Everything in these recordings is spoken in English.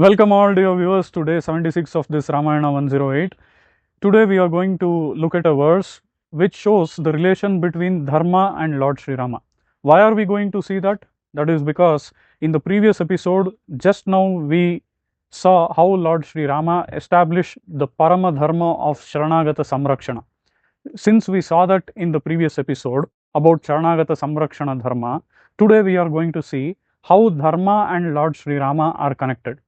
Welcome all dear viewers to day 76 of this Ramayana 108. Today we are going to look at a verse which shows the relation between Dharma and Lord Sri Rama. Why are we going to see that? That is because in the previous episode, just now we saw how Lord Sri Rama established the Parama Dharma of Sharanagata Samrakshana. Since we saw that in the previous episode about Sharanagata Samrakshana Dharma, today we are going to see how Dharma and Lord Sri Rama are connected.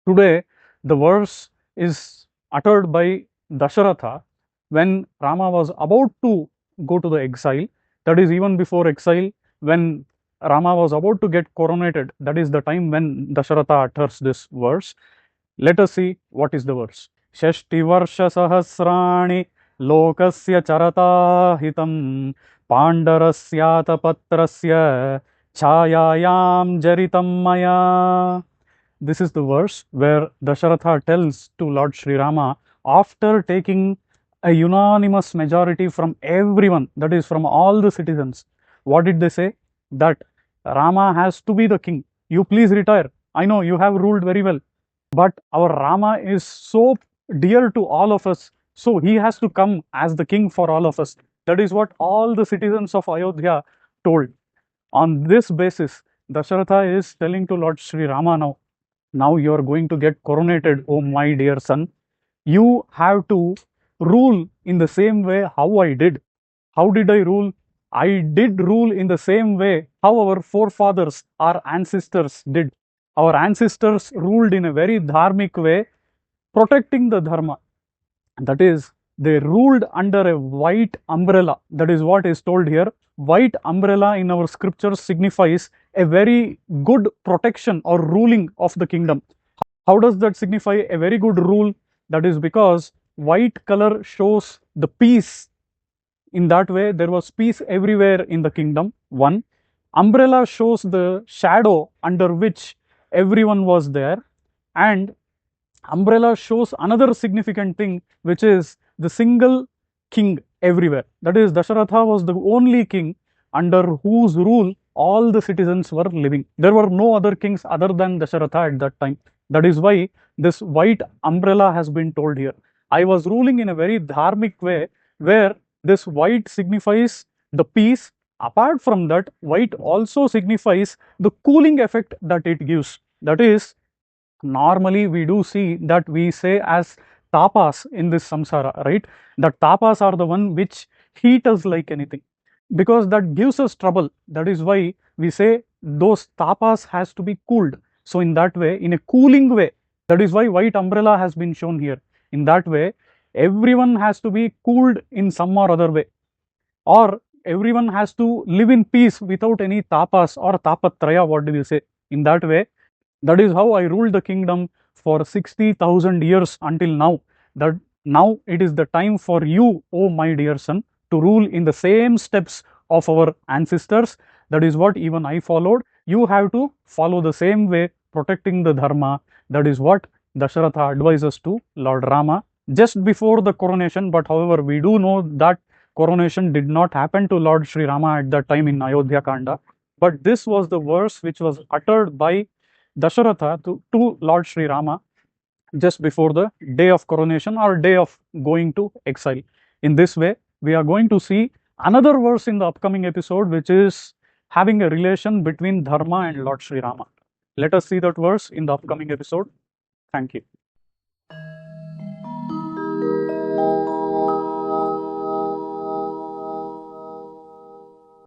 Today, the verse is uttered by Dasharatha when Rama was about to go to the exile. That is, even before exile, when Rama was about to get coronated, that is the time when Dasharatha utters this verse. Let us see what is the verse. Shashti Varsha Sahasrani Lokasya Charata Hitam Pandarasyata Patrasya Chayayam Jaritam Maya. This is the verse where Dasharatha tells to Lord Sri Rama, after taking a unanimous majority from everyone, that is from all the citizens, what did they say? That Rama has to be the king. You please retire. I know you have ruled very well, but our Rama is so dear to all of us, so he has to come as the king for all of us. That is what all the citizens of Ayodhya told. On this basis, Dasharatha is telling to Lord Sri Rama now you are going to get coronated, oh my dear son. You have to rule in the same way how I did. How did I rule? I did rule in the same way how our forefathers, our ancestors did. Our ancestors ruled in a very dharmic way, protecting the dharma. That is, they ruled under a white umbrella. That is what is told here. White umbrella in our scriptures signifies a very good protection or ruling of the kingdom. How does that signify a very good rule? That is because white color shows the peace. In that way, there was peace everywhere in the kingdom. One, umbrella shows the shadow under which everyone was there, and umbrella shows another significant thing, which is the single king everywhere. That is, Dasharatha was the only king under whose rule all the citizens were living. There were no other kings other than Dasharatha at that time. That is why this white umbrella has been told here. I was ruling in a very dharmic way, where this white signifies the peace. Apart from that, white also signifies the cooling effect that it gives. That is, normally we do see that we say as tapas in this samsara, right? The tapas are the one which heat us like anything, because that gives us trouble. That is why we say those tapas has to be cooled. So in that way, in a cooling way, that is why white umbrella has been shown here. In that way, everyone has to be cooled in some or other way, or everyone has to live in peace without any tapas or tapatraya, what do you say? In that way, that is how I ruled the kingdom for 60,000 years until now. That now it is the time for you, oh my dear son, to rule in the same steps of our ancestors. That is what even I followed. You have to follow the same way, protecting the dharma. That is what Dasharatha advises to Lord Rama just before the coronation. But however, we do know that coronation did not happen to Lord Sri Rama at that time in Ayodhya Kanda. But this was the verse which was uttered by Dasharatha to Lord Sri Rama just before the day of coronation or day of going to exile. In this way, we are going to see another verse in the upcoming episode, which is having a relation between Dharma and Lord Sri Rama. Let us see that verse in the upcoming episode. Thank you.